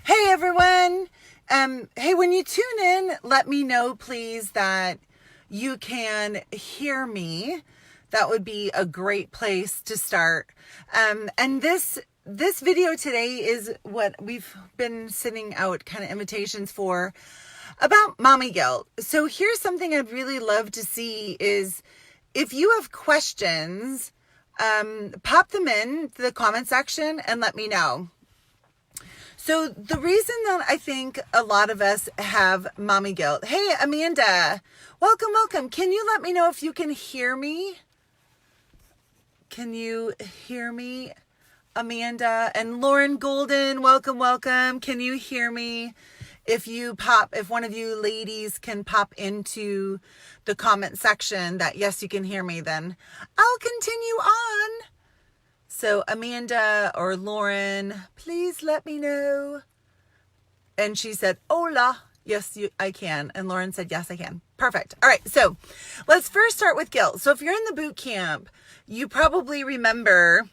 Hey everyone. Hey, when you tune in, let me know please that you can hear me. That would be a great place to start. And this video today is what we've been sending out kind of invitations for about mommy guilt. So here's something I'd really love to see is if you have questions, pop them in the comment section and let me know. So the reason that I think a lot of us have mommy guilt. Hey, Amanda, welcome. Can you let me know if you can hear me? Can you hear me, Amanda? And Lauren Golden, welcome. Can you hear me? If one of you ladies can pop into the comment section that yes, you can hear me, then I'll continue on. So Amanda or Lauren, please let me know. And she said, hola. Yes, I can. And Lauren said, yes, I can. Perfect. All right. So let's first start with guilt. So if you're in the boot camp, you probably remember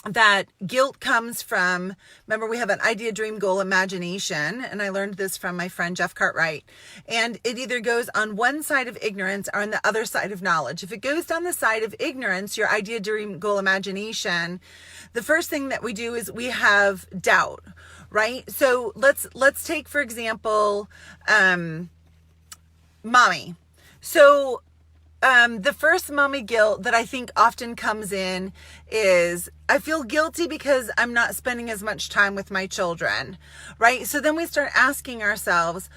that guilt comes from, remember we have an idea, dream, goal, imagination. And I learned this from my friend, Jeff Cartwright. And it either goes on one side of ignorance or on the other side of knowledge. If it goes down the side of ignorance, your idea, dream, goal, imagination, the first thing that we do is we have doubt, right? So let's take, for example, mommy. So the first mommy guilt that I think often comes in is I feel guilty because I'm not spending as much time with my children, right? So then we start asking ourselves,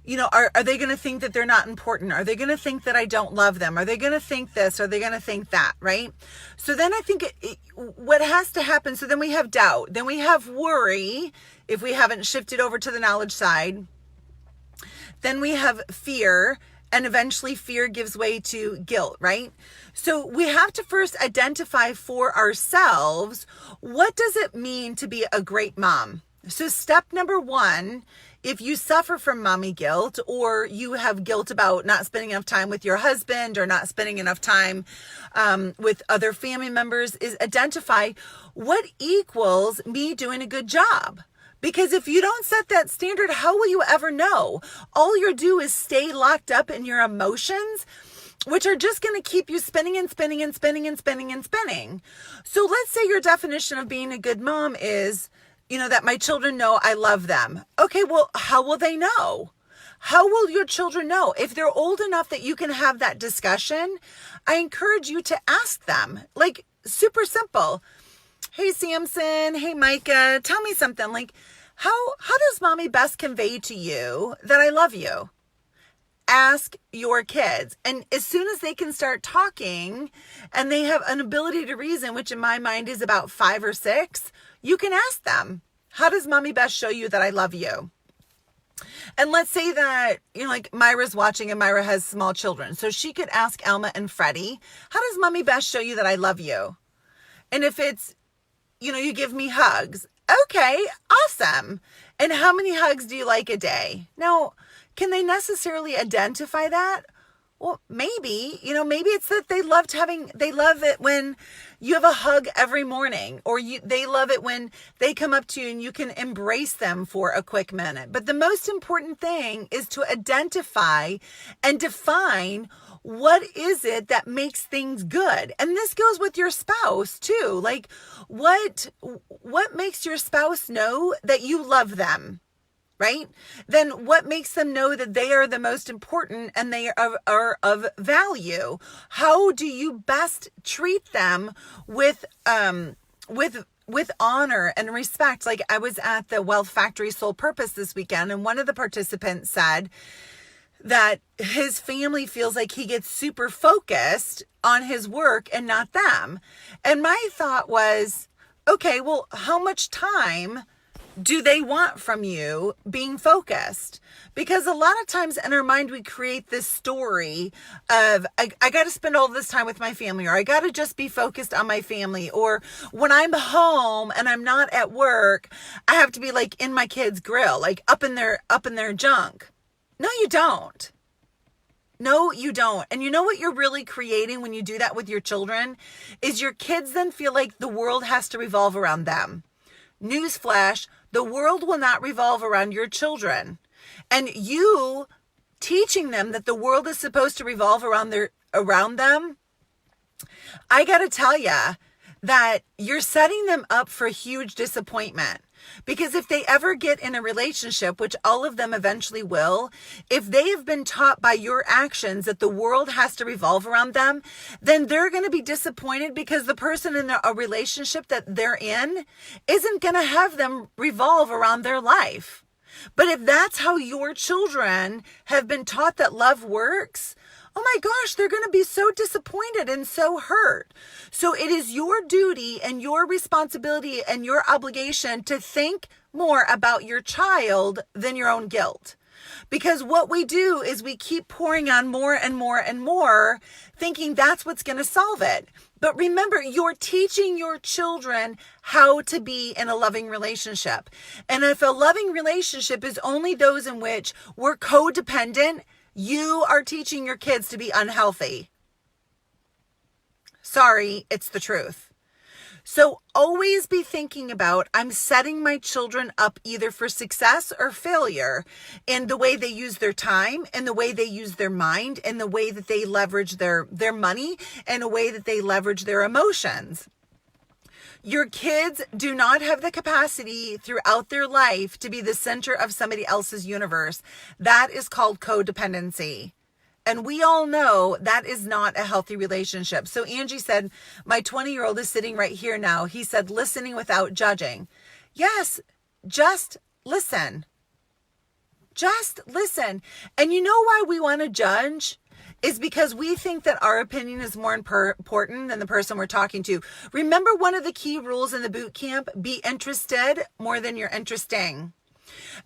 are they going to think that they're not important? Are they going to think that I don't love them? Are they going to think this? Are they going to think that, right? So then I think what has to happen, so then we have doubt, then we have worry if we haven't shifted over to the knowledge side. Then we have fear. And eventually fear gives way to guilt, right? So we have to first identify for ourselves, what does it mean to be a great mom? So step number one, if you suffer from mommy guilt or you have guilt about not spending enough time with your husband or not spending enough time with other family members, is identify what equals me doing a good job. Because if you don't set that standard, how will you ever know? All you do is stay locked up in your emotions, which are just going to keep you spinning and spinning and spinning and spinning and spinning. So let's say your definition of being a good mom is, that my children know I love them. Okay, well, how will they know? How will your children know? If they're old enough that you can have that discussion, I encourage you to ask them. Like, super simple. Hey, Samson. Hey, Micah. Tell me something. Like, how does mommy best convey to you that I love you? Ask your kids. And as soon as they can start talking and they have an ability to reason, which in my mind is about 5 or 6, you can ask them, how does mommy best show you that I love you? And let's say that, like Myra's watching and Myra has small children. So she could ask Alma and Freddie, how does mommy best show you that I love you? And if it's, you give me hugs. Okay, awesome. And how many hugs do you like a day? Now, can they necessarily identify that? Well, maybe it's that they love it when you have a hug every morning, or they love it when they come up to you and you can embrace them for a quick minute. But the most important thing is to identify and define what is it that makes things good? And this goes with your spouse too. Like, what makes your spouse know that you love them, right? Then what makes them know that they are the most important and they are of value? How do you best treat them with honor and respect? Like, I was at the Wealth Factory Soul Purpose this weekend, and one of the participants said that his family feels like he gets super focused on his work and not them. And my thought was, okay, well, how much time do they want from you being focused? Because a lot of times in our mind, we create this story of, I got to spend all this time with my family, or I got to just be focused on my family. Or when I'm home and I'm not at work, I have to be like in my kids' grill, like up in their junk. No, you don't. No, you don't. And you know what you're really creating when you do that with your children is your kids then feel like the world has to revolve around them. Newsflash, The world will not revolve around your children. And you teaching them that the world is supposed to revolve around them, I got to tell you that you're setting them up for huge disappointment. Because if they ever get in a relationship, which all of them eventually will, if they have been taught by your actions that the world has to revolve around them, then they're going to be disappointed because the person in a relationship that they're in isn't going to have them revolve around their life. But if that's how your children have been taught that love works, oh my gosh, they're going to be so disappointed and so hurt. So it is your duty and your responsibility and your obligation to think more about your child than your own guilt. Because what we do is we keep pouring on more and more and more, thinking that's what's going to solve it. But remember, you're teaching your children how to be in a loving relationship. And if a loving relationship is only those in which we're codependent, you are teaching your kids to be unhealthy. Sorry, it's the truth. So always be thinking about, I'm setting my children up either for success or failure in the way they use their time, in the way they use their mind, in the way that they leverage their money, and the way that they leverage their emotions. Your kids do not have the capacity throughout their life to be the center of somebody else's universe. That is called codependency. And we all know that is not a healthy relationship. So Angie said, my 20-year-old is sitting right here now. He said, listening without judging. Yes, just listen. Just listen. And you know why we want to judge? Is because we think that our opinion is more important than the person we're talking to. Remember one of the key rules in the boot camp, be interested more than you're interesting.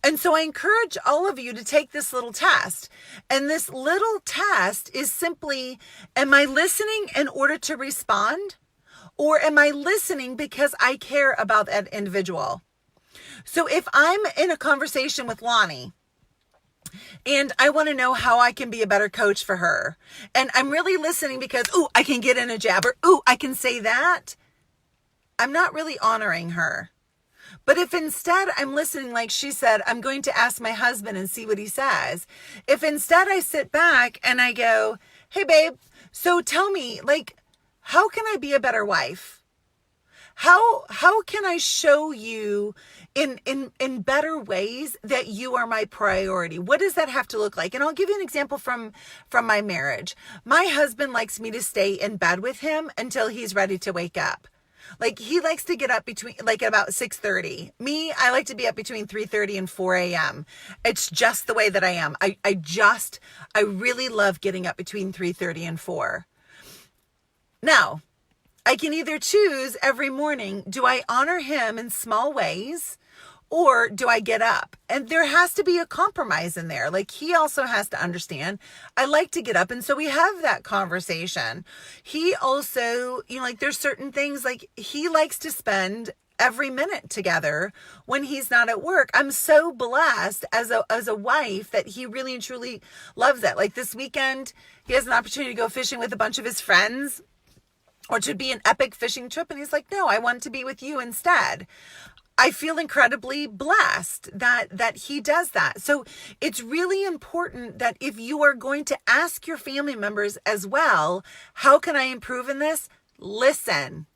And so I encourage all of you to take this little test. And this little test is simply, am I listening in order to respond? Or am I listening because I care about that individual? So if I'm in a conversation with Lonnie, and I want to know how I can be a better coach for her, and I'm really listening because, I can get in a jab, or, I can say that, I'm not really honoring her. But if instead I'm listening, like she said, I'm going to ask my husband and see what he says. If instead I sit back and I go, hey babe, so tell me, how can I be a better wife? How can I show you in better ways that you are my priority? What does that have to look like? And I'll give you an example from my marriage. My husband likes me to stay in bed with him until he's ready to wake up. He likes to get up between at about 6:30. Me, I like to be up between 3:30 and 4 a.m. It's just the way that I am. I really love getting up between 3:30 and 4. Now, I can either choose every morning, do I honor him in small ways, or do I get up? And there has to be a compromise in there. He also has to understand, I like to get up. And so we have that conversation. He also, there's certain things, he likes to spend every minute together when he's not at work. I'm so blessed as a wife that he really and truly loves that. This weekend, he has an opportunity to go fishing with a bunch of his friends, or to be an epic fishing trip. And he's like, no, I want to be with you instead. I feel incredibly blessed that he does that. So it's really important that if you are going to ask your family members as well, how can I improve in this? Listen.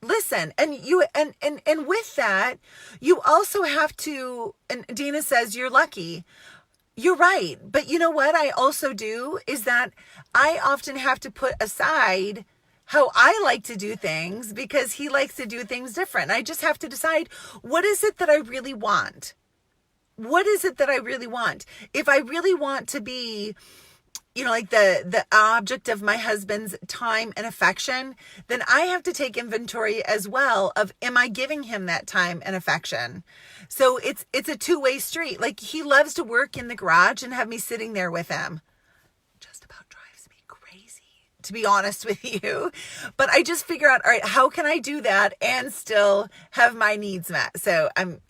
And with that, you also have to, and Dina says, you're lucky. You're right. But you know what I also do is that I often have to put aside how I like to do things because he likes to do things different. I just have to decide, what is it that I really want? What is it that I really want? If I really want to be, the object of my husband's time and affection, then I have to take inventory as well of, am I giving him that time and affection? So it's a two-way street. He loves to work in the garage and have me sitting there with him. Just about drives me crazy, to be honest with you. But I just figure out, all right, how can I do that and still have my needs met? So I'm,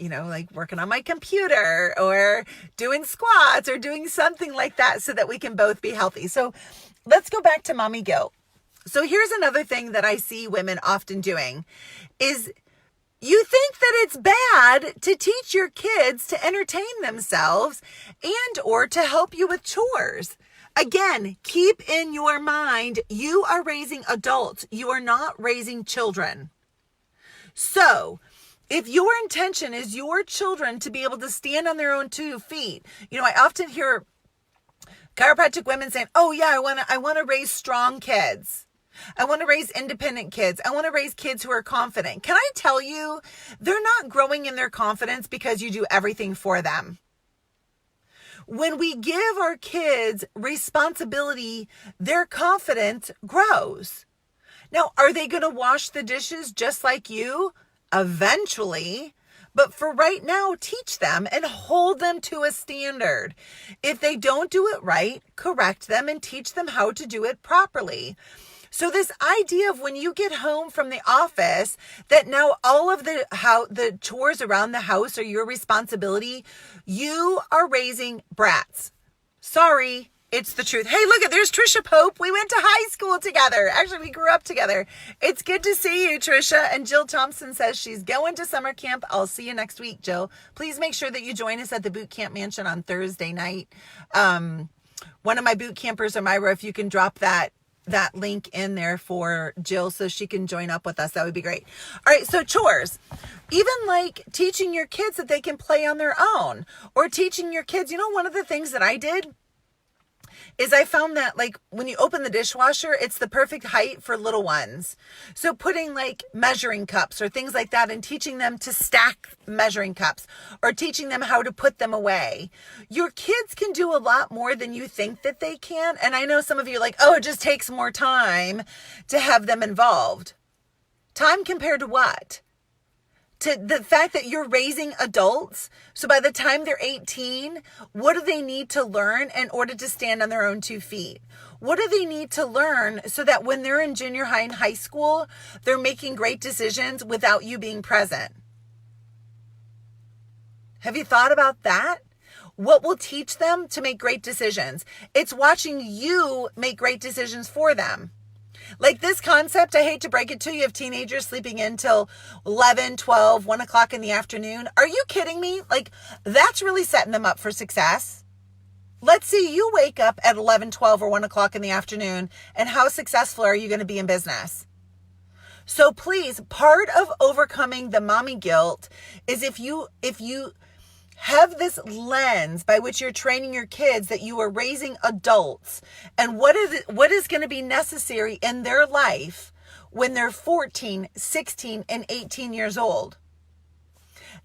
working on my computer or doing squats or doing something like that so that we can both be healthy. So let's go back to mommy guilt. So here's another thing that I see women often doing is You think that it's bad to teach your kids to entertain themselves and or to help you with chores. Again, keep in your mind, you are raising adults. You are not raising children. So if your intention is your children to be able to stand on their own 2 feet, I often hear chiropractic women saying, oh yeah, I want to raise strong kids. I want to raise independent kids. I want to raise kids who are confident. Can I tell you, they're not growing in their confidence because you do everything for them. When we give our kids responsibility, their confidence grows. Now, are they going to wash the dishes just like you? Eventually. But for right now, teach them and hold them to a standard. If they don't do it right, correct them and teach them how to do it properly. So this idea of when you get home from the office, that now all of the chores around the house are your responsibility, you are raising brats. Sorry, it's the truth. Hey, look, there's Trisha Pope. We went to high school together. Actually, we grew up together. It's good to see you, Trisha. And Jill Thompson says she's going to summer camp. I'll see you next week, Jill. Please make sure that you join us at the Boot Camp Mansion on Thursday night. One of my boot campers, Amira, if you can drop that link in there for Jill so she can join up with us, that would be great. All right, so chores. Even like teaching your kids that they can play on their own, or teaching your kids, one of the things that I did is I found that like when you open the dishwasher, it's the perfect height for little ones. So putting like measuring cups or things like that and teaching them to stack measuring cups or teaching them how to put them away. Your kids can do a lot more than you think that they can. And I know some of you are like, oh, it just takes more time to have them involved. Time compared to what? To the fact that you're raising adults. So by the time they're 18, what do they need to learn in order to stand on their own 2 feet? What do they need to learn so that when they're in junior high and high school, they're making great decisions without you being present? Have you thought about that? What will teach them to make great decisions? It's watching you make great decisions for them. Like this concept, I hate to break it to you, of teenagers sleeping in till 11, 12, 1 o'clock in the afternoon. Are you kidding me? Like, that's really setting them up for success. Let's see you wake up at 11, 12, or 1 o'clock in the afternoon, and how successful are you going to be in business? So please, part of overcoming the mommy guilt is if you have this lens by which you're training your kids that you are raising adults and what is going to be necessary in their life when they're 14, 16, and 18 years old.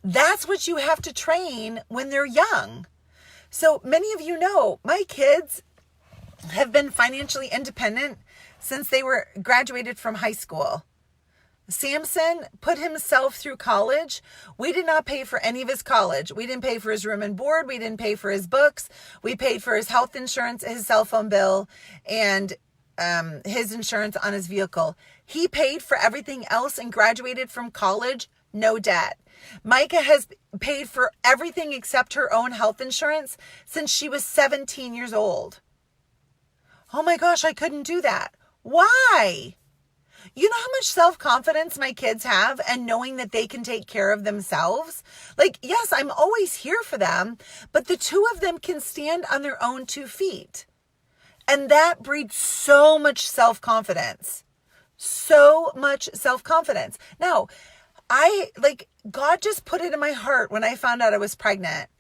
That's what you have to train when they're young. So many of you know, my kids have been financially independent since they were graduated from high school. Samson put himself through college. We did not pay for any of his college. We didn't pay for his room and board. We didn't pay for his books. We paid for his health insurance, his cell phone bill, and his insurance on his vehicle. He paid for everything else and graduated from college, no debt. Micah has paid for everything except her own health insurance since she was 17 years old. Oh my gosh, I couldn't do that. Why? You know how much self-confidence my kids have and knowing that they can take care of themselves? Like, yes, I'm always here for them, but the two of them can stand on their own 2 feet. And that breeds so much self-confidence. So much self-confidence. Now, God just put it in my heart when I found out I was pregnant.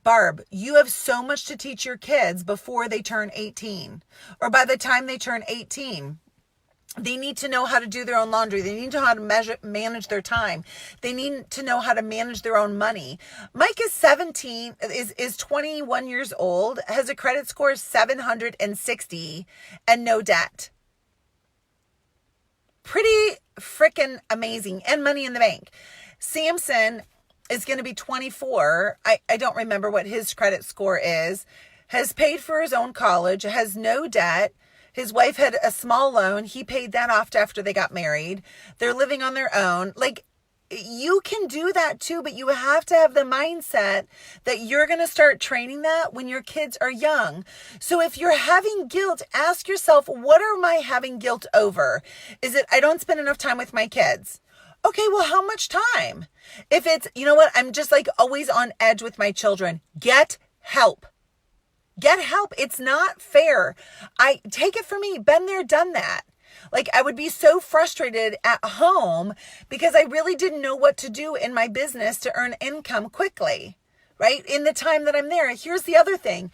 Barb, you have so much to teach your kids before they turn 18 or by the time they turn 18. They need to know how to do their own laundry. They need to know how to manage their time. They need to know how to manage their own money. Mike is 17, is 21 years old, has a credit score of 760 and no debt. Pretty freaking amazing, and money in the bank. Samson is going to be 24. I don't remember what his credit score is. Has paid for his own college, has no debt. His wife had a small loan. He paid that off after they got married. They're living on their own. Like, you can do that too, but you have to have the mindset that you're going to start training that when your kids are young. So if you're having guilt, ask yourself, what am I having guilt over? Is it I don't spend enough time with my kids? Okay, well, how much time? If it's, you know what, I'm just like always on edge with my children. Get help. Get help. It's not fair. I take it from me. Been there, done that. Like I would be so frustrated at home because I really didn't know what to do in my business to earn income quickly, right? In the time that I'm there. Here's the other thing.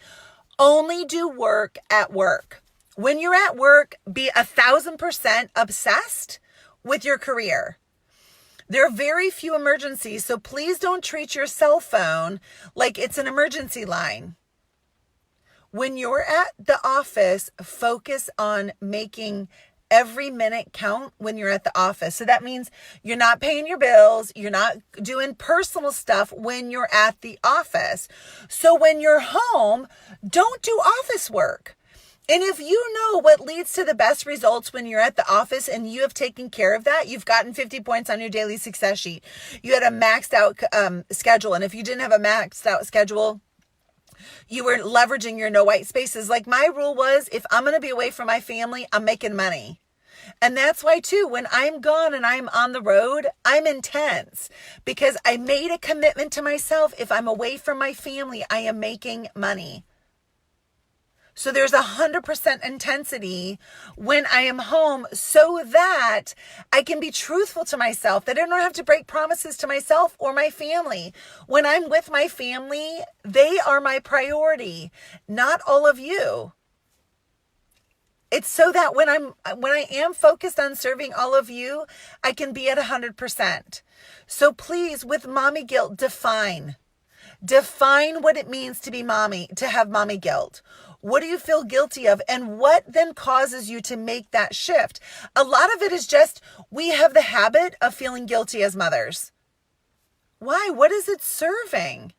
Only do work at work. When you're at work, be 1,000% obsessed with your career. There are very few emergencies, so please don't treat your cell phone like it's an emergency line. When you're at the office, focus on making every minute count when you're at the office. So that means you're not paying your bills, you're not doing personal stuff when you're at the office. So when you're home, don't do office work. And if you know what leads to the best results when you're at the office and you have taken care of that, you've gotten 50 points on your daily success sheet. You had a maxed out schedule. And if you didn't have a maxed out schedule, you were leveraging your no white spaces. Like my rule was, if I'm going to be away from my family, I'm making money. And that's why too, when I'm gone and I'm on the road, I'm intense because I made a commitment to myself. If I'm away from my family, I am making money. So there's 100% intensity when I am home so that I can be truthful to myself, that I don't have to break promises to myself or my family. When I'm with my family, they are my priority, not all of you. It's so that when I am focused on serving all of you, I can be at 100%. So please, with mommy guilt, define what it means to be mommy, to have mommy guilt. What do you feel guilty of? And what then causes you to make that shift? A lot of it is just, we have the habit of feeling guilty as mothers. Why? What is it serving?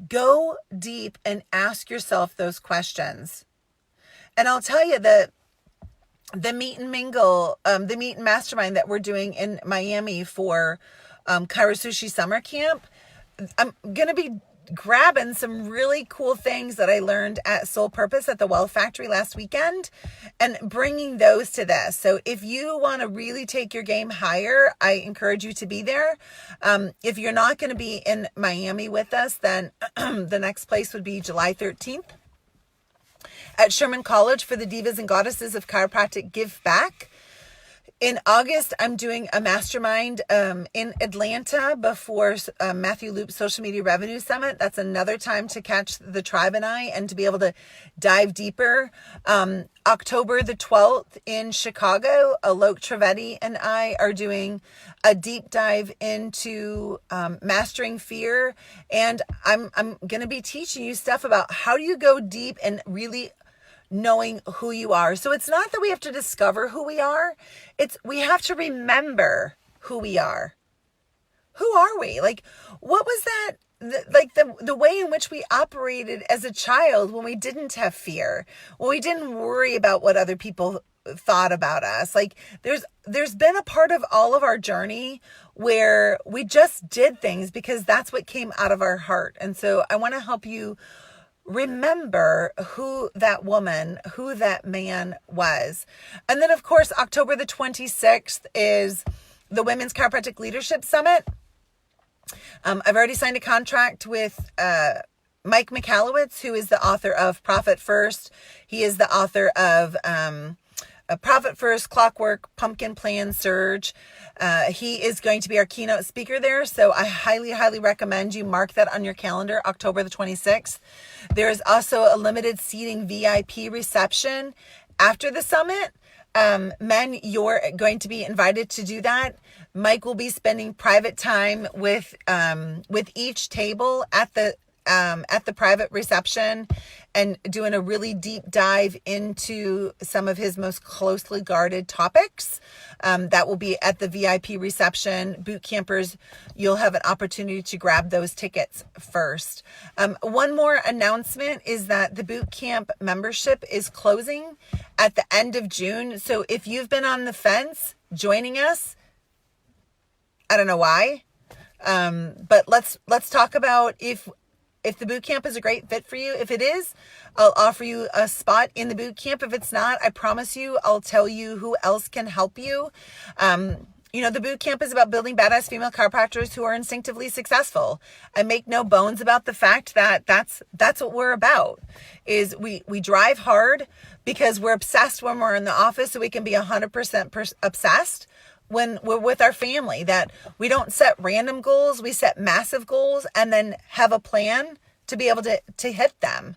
Go deep and ask yourself those questions. And I'll tell you that the meet and mingle, the meet and mastermind that we're doing in Miami for Chiro Sushi Summer Camp, I'm going to be grabbing some really cool things that I learned at Soul Purpose at the Well Factory last weekend and bringing those to this. So if you want to really take your game higher, I encourage you to be there. If you're not going to be in Miami with us, then the next place would be July 13th at Sherman College for the Divas and Goddesses of Chiropractic Give Back. In August, I'm doing a mastermind in Atlanta before Matthew Loop's Social Media Revenue Summit. That's another time to catch the tribe and I and to be able to dive deeper. October the 12th in Chicago, Alok Trivedi and I are doing a deep dive into mastering fear. And I'm going to be teaching you stuff about how do you go deep and really knowing who you are. So it's not that we have to discover who we are. It's we have to remember who we are. Who are we? Like, what was that? The way in which we operated as a child when we didn't have fear, when we didn't worry about what other people thought about us. Like there's been a part of all of our journey where we just did things because that's what came out of our heart. And so I want to help you remember who that woman, who that man was. And then, of course, October the 26th is the Women's Chiropractic Leadership Summit. I've already signed a contract with Mike Michalowicz, who is the author of Profit First. He is the author of Profit First, Clockwork, Pumpkin Plan, Surge. He is going to be our keynote speaker there. So I highly, highly recommend you mark that on your calendar, October the 26th. There is also a limited seating VIP reception after the summit. Men, you're going to be invited to do that. Mike will be spending private time with each table at the private reception and doing a really deep dive into some of his most closely guarded topics. That will be at the VIP reception. Boot campers, you'll have an opportunity to grab those tickets first. One more announcement is that the boot camp membership is closing at the end of June. So if you've been on the fence joining us, I don't know why, but let's talk about if the boot camp is a great fit for you. If it is, I'll offer you a spot in the boot camp. If it's not, I promise you, I'll tell you who else can help you. The boot camp is about building badass female chiropractors who are instinctively successful. I make no bones about the fact that that's what we're about. Is we drive hard because we're obsessed when we're in the office, so we can be 100% obsessed when we're with our family. That we don't set random goals, we set massive goals and then have a plan to be able to hit them.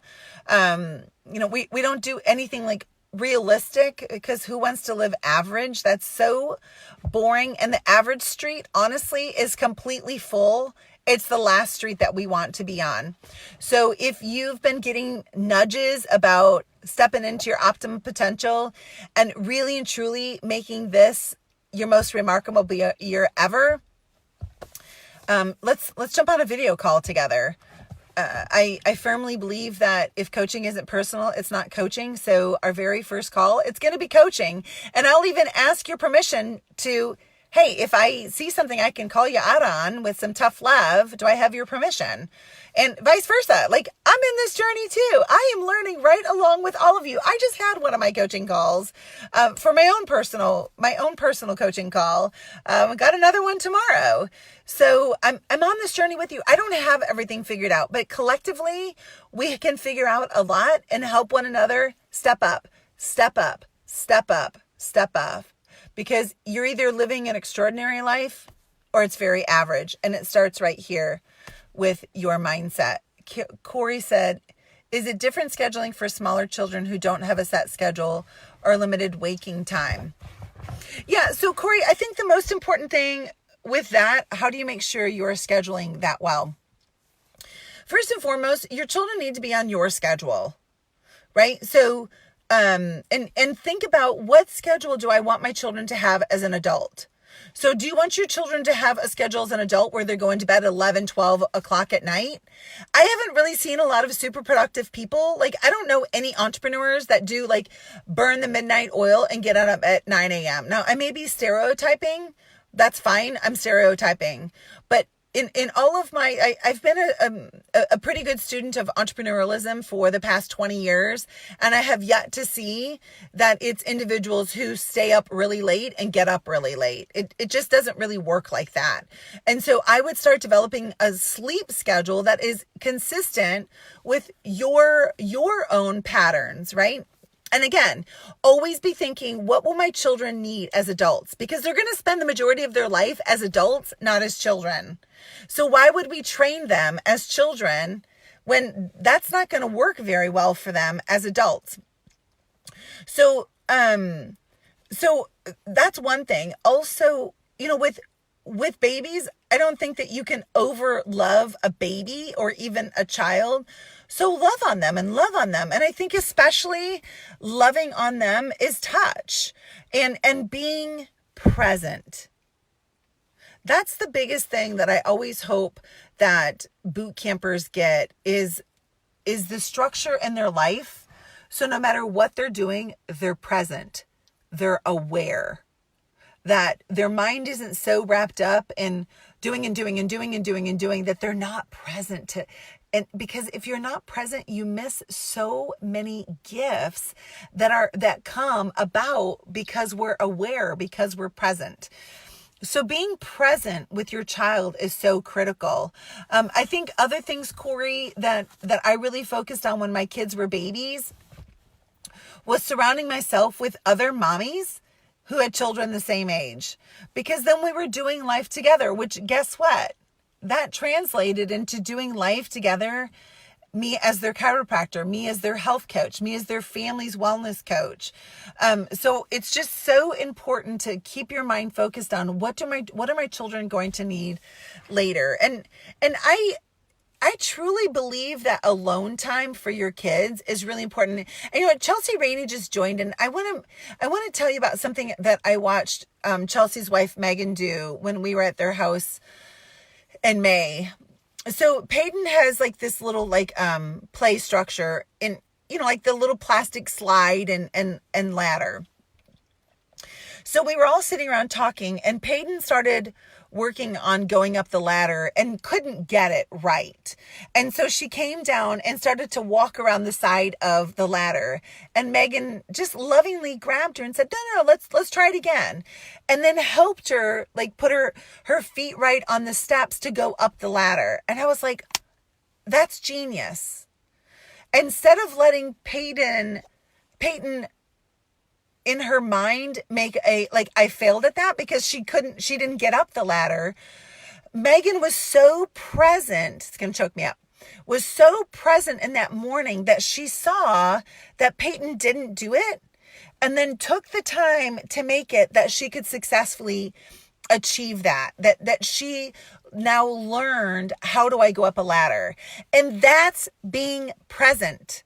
We don't do anything like realistic, because who wants to live average? That's so boring. And the average street, honestly, is completely full. It's the last street that we want to be on. So if you've been getting nudges about stepping into your optimum potential and really and truly making this your most remarkable year ever, let's jump on a video call together. I firmly believe that if coaching isn't personal, it's not coaching. So our very first call, it's going to be coaching. And I'll even ask your permission to, hey, if I see something I can call you out on with some tough love, do I have your permission? And vice versa. Like, I'm in this journey too. I am learning right along with all of you. I just had one of my coaching calls for my own personal coaching call. Got another one tomorrow. So I'm on this journey with you. I don't have everything figured out, but collectively we can figure out a lot and help one another step up, step up, step up, step up. Because you're either living an extraordinary life or it's very average. And it starts right here with your mindset. Corey said, is it different scheduling for smaller children who don't have a set schedule or limited waking time? Yeah, so Corey, I think the most important thing with that, how do you make sure you're scheduling that well? First and foremost, your children need to be on your schedule, right? So, and think about, what schedule do I want my children to have as an adult? So do you want your children to have a schedule as an adult where they're going to bed at 11, 12 o'clock at night? I haven't really seen a lot of super productive people. Like, I don't know any entrepreneurs that do like burn the midnight oil and get up at 9 a.m. Now, I may be stereotyping. That's fine. I'm stereotyping. But in all of my, I've been a pretty good student of entrepreneurialism for the past 20 years. And I have yet to see that it's individuals who stay up really late and get up really late. It just doesn't really work like that. And so I would start developing a sleep schedule that is consistent with your own patterns, right? And again, always be thinking, what will my children need as adults? Because they're going to spend the majority of their life as adults, not as children. So why would we train them as children when that's not going to work very well for them as adults? So that's one thing. Also, with babies, I don't think that you can over love a baby or even a child. So love on them. And I think especially loving on them is touch and being present. That's the biggest thing that I always hope that boot campers get is the structure in their life. So no matter what they're doing, they're present. They're aware. That their mind isn't so wrapped up in doing that they're not present and because if you're not present, you miss so many gifts that come about because we're aware, because we're present. So being present with your child is so critical. I think other things, Corey, that I really focused on when my kids were babies was surrounding myself with other mommies who had children the same age, because then we were doing life together, which guess what? That translated into doing life together, me as their chiropractor, me as their health coach, me as their family's wellness coach. So it's just so important to keep your mind focused on what are my children going to need later. And I truly believe that alone time for your kids is really important. And Chelsea Rainey just joined, and I want to tell you about something that I watched Chelsea's wife Megan do when we were at their house in May. So Peyton has like this little play structure in like the little plastic slide and ladder. So we were all sitting around talking, and Peyton started working on going up the ladder and couldn't get it right. And so she came down and started to walk around the side of the ladder. And Megan just lovingly grabbed her and said, no, let's try it again. And then helped her, like put her feet right on the steps to go up the ladder. And I was like, that's genius. Instead of letting Peyton in her mind make I failed at that because she didn't get up the ladder. Megan was so present, it's going to choke me up, was so present in that morning that she saw that Peyton didn't do it and then took the time to make it that she could successfully achieve that she now learned, how do I go up a ladder? And that's being present.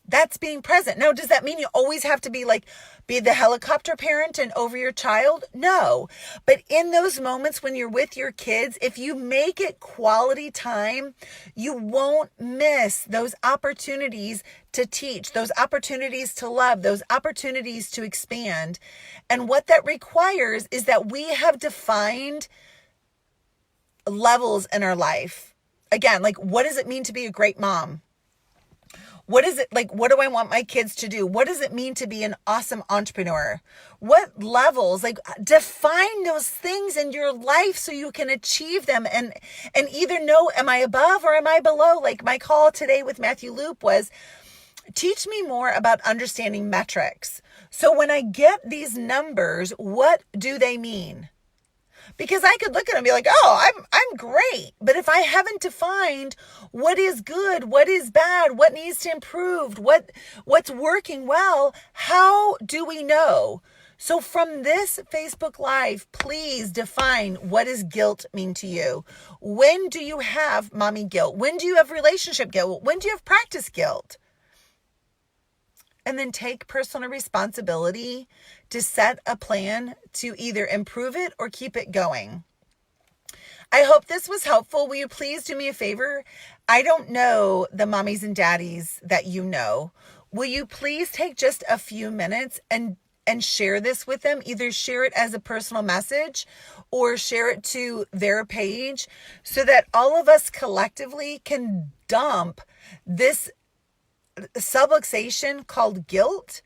That's being present. Now, does that mean you always have to be the helicopter parent and over your child? No. But in those moments when you're with your kids, if you make it quality time, you won't miss those opportunities to teach, those opportunities to love, those opportunities to expand. And what that requires is that we have defined levels in our life. Again, what does it mean to be a great mom? What is it what do I want my kids to do? What does it mean to be an awesome entrepreneur? What levels, define those things in your life so you can achieve them and either know, am I above or am I below? My call today with Matthew Loop was, teach me more about understanding metrics. So when I get these numbers, what do they mean? Because I could look at it and be like, oh, I'm great. But if I haven't defined what is good, what is bad, what needs to improve, what's working well, how do we know? So from this Facebook Live, please define, what does guilt mean to you? When do you have mommy guilt? When do you have relationship guilt? When do you have practice guilt? And then take personal responsibility to set a plan to either improve it or keep it going. I hope this was helpful. Will you please do me a favor? I don't know the mommies and daddies that you know. Will you please take just a few minutes and share this with them? Either share it as a personal message or share it to their page so that all of us collectively can dump this subluxation called guilt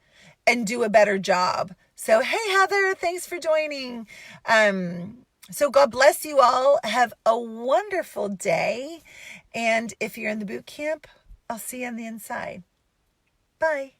and do a better job. So, hey, Heather, thanks for joining. So God bless you all. Have a wonderful day. And if you're in the boot camp, I'll see you on the inside. Bye.